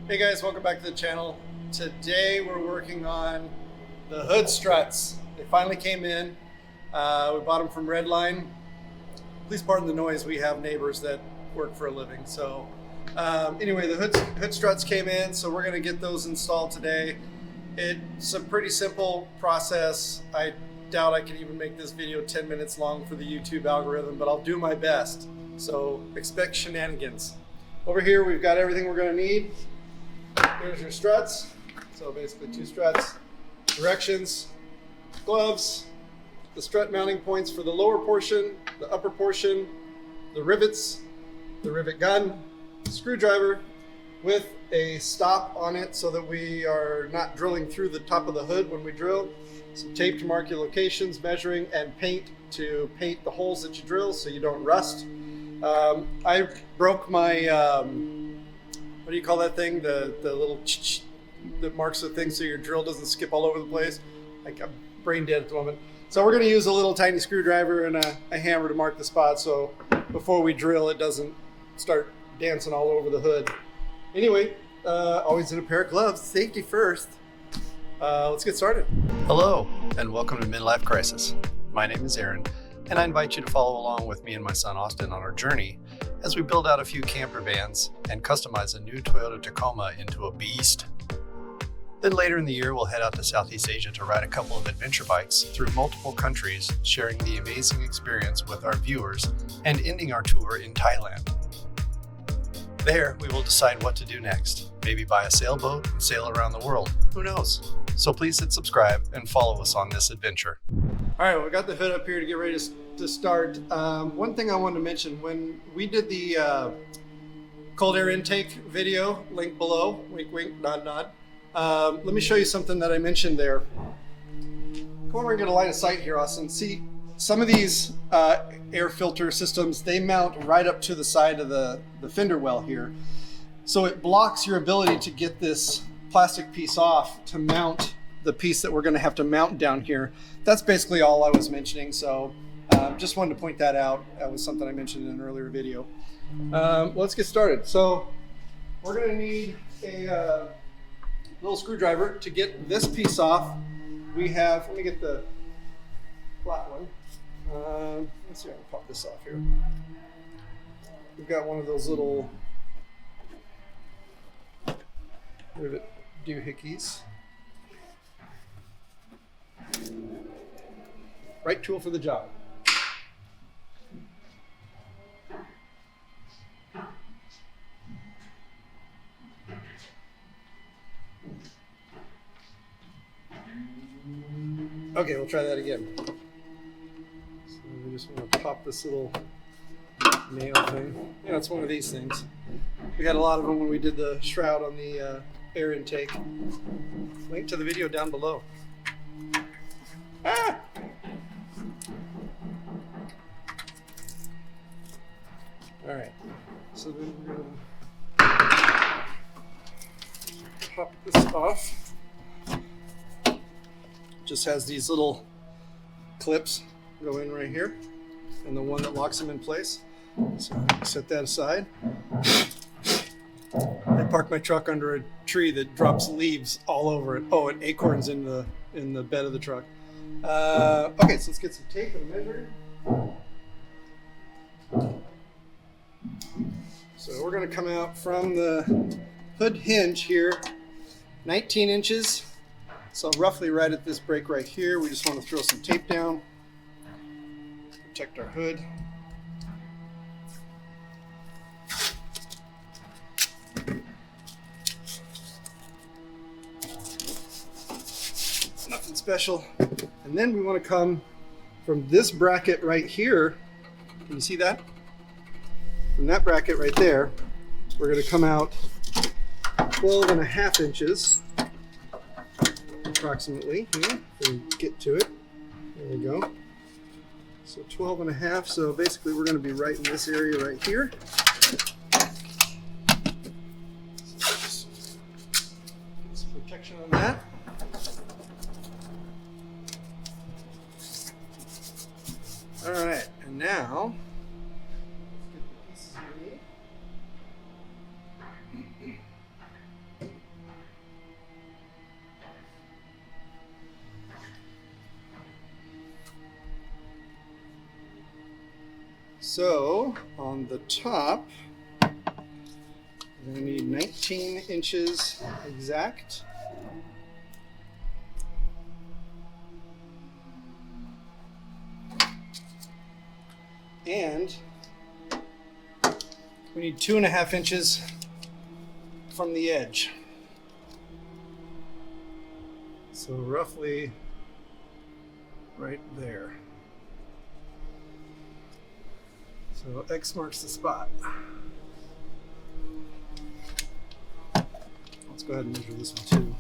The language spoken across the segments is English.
Hey guys, welcome back to the channel. Today we're working on the hood struts. They finally came in. We bought them from Redline. Please pardon the noise, we have neighbors that work for a living. So anyway, the hood struts came in, so we're gonna get those installed today. It's a pretty simple process. I doubt I can even make this video 10 minutes long for the YouTube algorithm, but I'll do my best. So expect shenanigans. Over here, we've got everything we're gonna need. Here's your struts. So basically 2 struts, directions, gloves, the strut mounting points for the lower portion, the upper portion, the rivets, the rivet gun, screwdriver with a stop on it so that we are not drilling through the top of the hood when we drill. Some tape to mark your locations, measuring, and paint to paint the holes that you drill so you don't rust. I broke my, what do you call that thing? The little that marks the thing so your drill doesn't skip all over the place. Like, I'm brain dead at the moment. So we're gonna use a little tiny screwdriver and a hammer to mark the spot so before we drill it doesn't start dancing all over the hood. Anyway, always in a pair of gloves, safety first. Let's get started. Hello, and welcome to Midlife Crisis. My name is Aaron, and I invite you to follow along with me and my son Austin on our journey as we build out a few camper vans and customize a new Toyota Tacoma into a beast. Then later in the year, we'll head out to Southeast Asia to ride a couple of adventure bikes through multiple countries, sharing the amazing experience with our viewers and ending our tour in Thailand. There, we will decide what to do next. Maybe buy a sailboat and sail around the world. Who knows? So please hit subscribe and follow us on this adventure. All right, we got the hood up here to get ready to start. One thing I wanted to mention, when we did the cold air intake video, link below, wink, wink, nod, nod. Let me show you something that I mentioned there. Come over and get a line of sight here, Austin. See, some of these air filter systems, they mount right up to the side of the fender well here. So it blocks your ability to get this plastic piece off to mount the piece that we're gonna have to mount down here. That's basically all I was mentioning. So just wanted to point that out. That was something I mentioned in an earlier video. Let's get started. So we're gonna need a little screwdriver to get this piece off. We have, let me get the flat one. Let's see if I can pop this off here. We've got one of those little rivet doohickeys. Right tool for the job. Okay, we'll try that again. So we just want to pop this little nail thing. Yeah, it's one of these things. We had a lot of them when we did the shroud on the air intake. Link to the video down below. Ah! All right, so then we're gonna pop this off. Just has these little clips go in right here and the one that locks them in place. So set that aside. I parked my truck under a tree that drops leaves all over it. Oh, and acorns in the bed of the truck. Okay, so let's get some tape and a measure. So we're gonna come out from the hood hinge here, 19 inches. So roughly right at this break right here, we just want to throw some tape down, protect our hood. Nothing special. And then we want to come from this bracket right here. Can you see that? From that bracket right there, we're going to come out 12.5 inches. Approximately here, we get to it. There we go. So 12.5. So basically, we're going to be right in this area right here. So just get some protection on that. All right, and now let's get the pieces we need. So on the top, we're going to need 19 inches exact. And we need 2.5 inches from the edge. So roughly right there. So X marks the spot. Let's go ahead and measure this one too.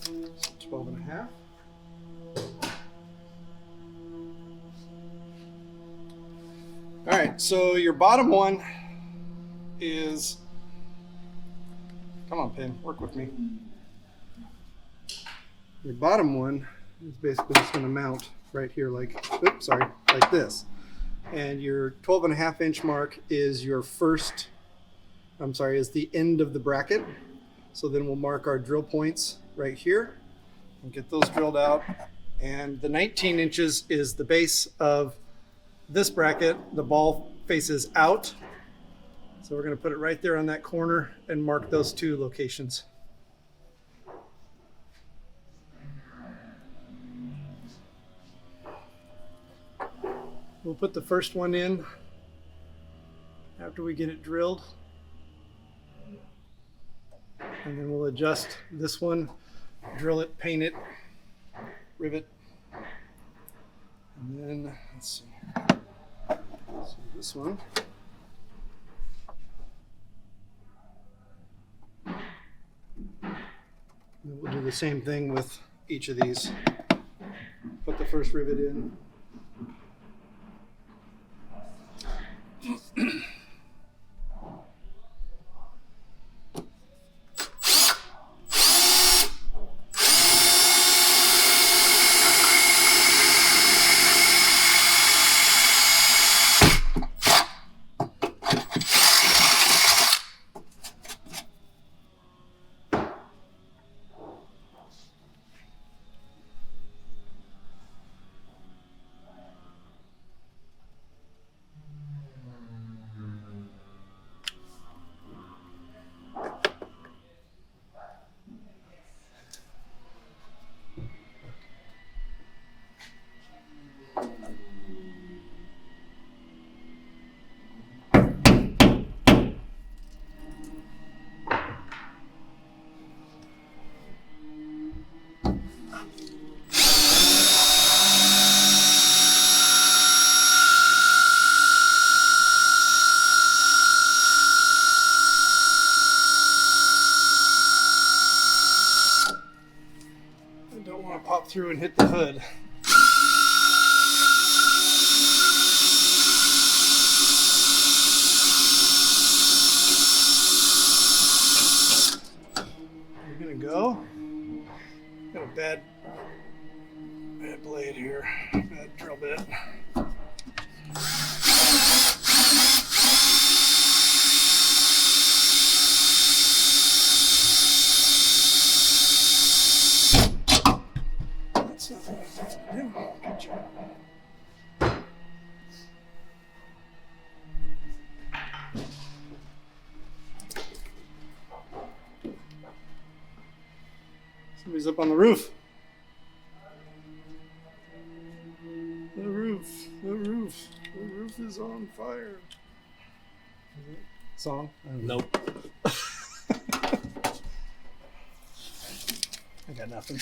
So 12.5. All right, so your bottom one is, come on, Pin, work with me. Your bottom one is basically just going to mount right here like, oops, sorry, like this. And your 12.5 inch mark is your first, is the end of the bracket. So then we'll mark our drill points right here and get those drilled out. And the 19 inches is the base of this bracket. The ball faces out. So we're going to put it right there on that corner and mark those two locations. We'll put the first one in after we get it drilled. And then we'll adjust this one, drill it, paint it, rivet. And then, let's see. So this one. And we'll do the same thing with each of these. Put the first rivet in. Pop through and hit the hood. We're gonna go. Got a bad blade here, bad drill bit. Somebody's up on the roof. The roof is on fire. Song? Nope. I got nothing.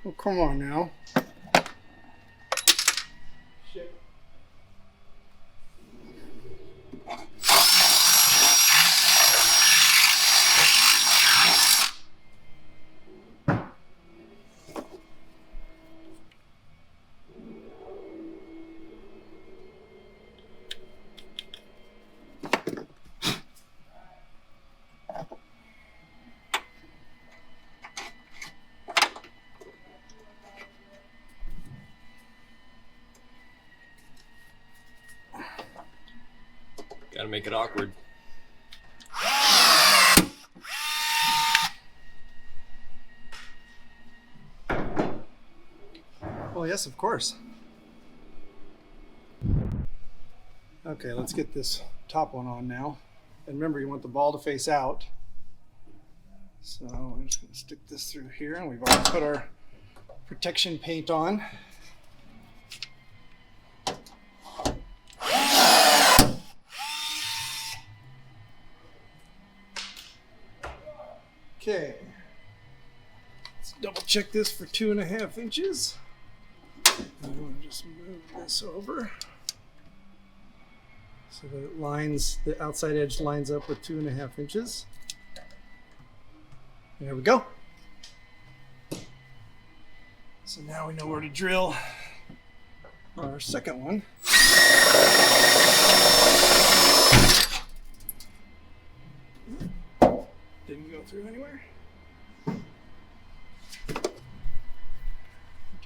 Well, come on now. Shit. Gotta make it awkward. Well, yes, of course. Okay, let's get this top one on now. And remember, you want the ball to face out. So I'm just going to stick this through here, and we've already put our protection paint on. Okay, let's double check this for 2.5 inches. I'm going to just move this over so that it lines, the outside edge lines up with 2.5 inches. There we go. So now we know where to drill our second one. Didn't go through anywhere. Do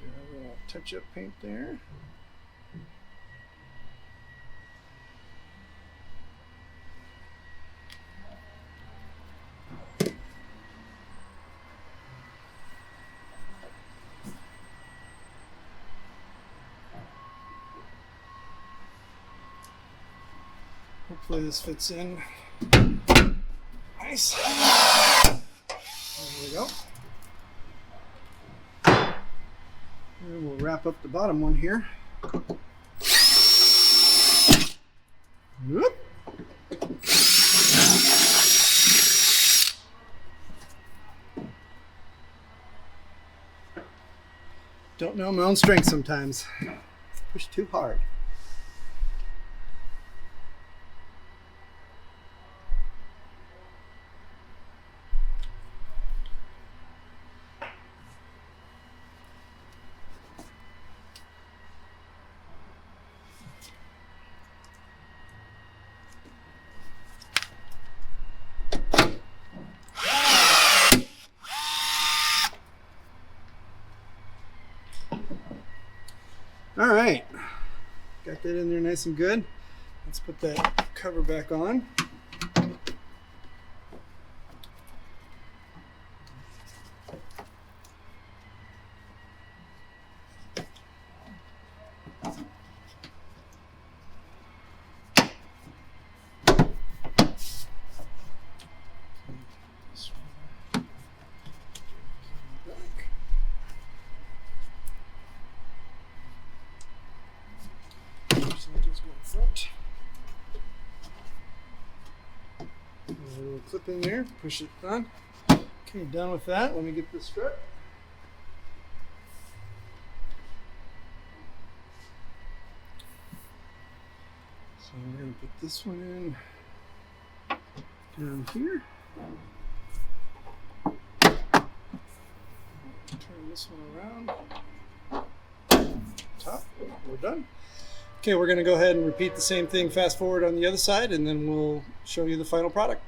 a little touch-up paint there. Hopefully this fits in nice. There we go. And we'll wrap up the bottom one here. Whoop. Don't know my own strength sometimes. Push too hard. All right, got that in there nice and good. Let's put that cover back on. A little clip in there, push it on. Okay, done with that. Let me get the strut. So we're going to put this one in down here. Turn this one around. Top. We're done. Okay, we're going to go ahead and repeat the same thing, fast forward on the other side, and then we'll show you the final product.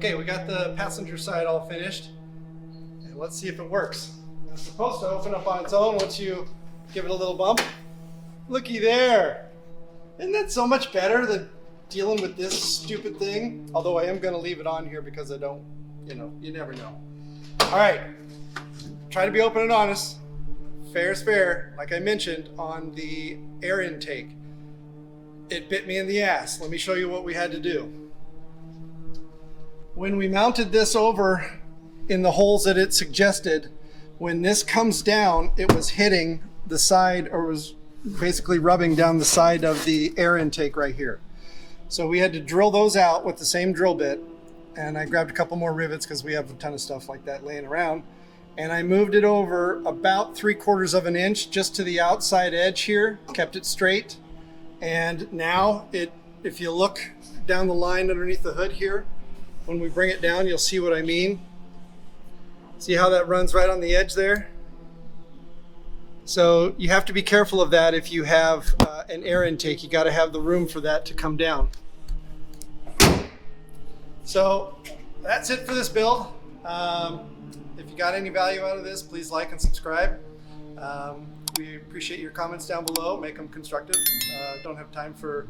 Okay, we got the passenger side all finished. And let's see if it works. It's supposed to open up on its own once you give it a little bump. Looky there. Isn't that so much better than dealing with this stupid thing? Although I am going to leave it on here because I don't, you never know. All right, try to be open and honest. Fair is fair, like I mentioned, on the air intake. It bit me in the ass. Let me show you what we had to do. When we mounted this over in the holes that it suggested, when this comes down, it was hitting the side, or was basically rubbing down the side of the air intake right here. So we had to drill those out with the same drill bit, and I grabbed a couple more rivets because we have a ton of stuff like that laying around. And I moved it over about 3/4 of an inch just to the outside edge here, kept it straight. And now if you look down the line underneath the hood here, when we bring it down, you'll see what I mean. See how that runs right on the edge there? So you have to be careful of that if you have an air intake. You got to have the room for that to come down. So that's it for this build. If you got any value out of this, please like and subscribe. We appreciate your comments down below. Make them constructive. Don't have time for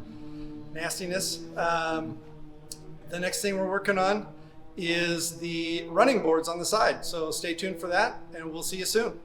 nastiness. The next thing we're working on is the running boards on the side. So stay tuned for that, and we'll see you soon.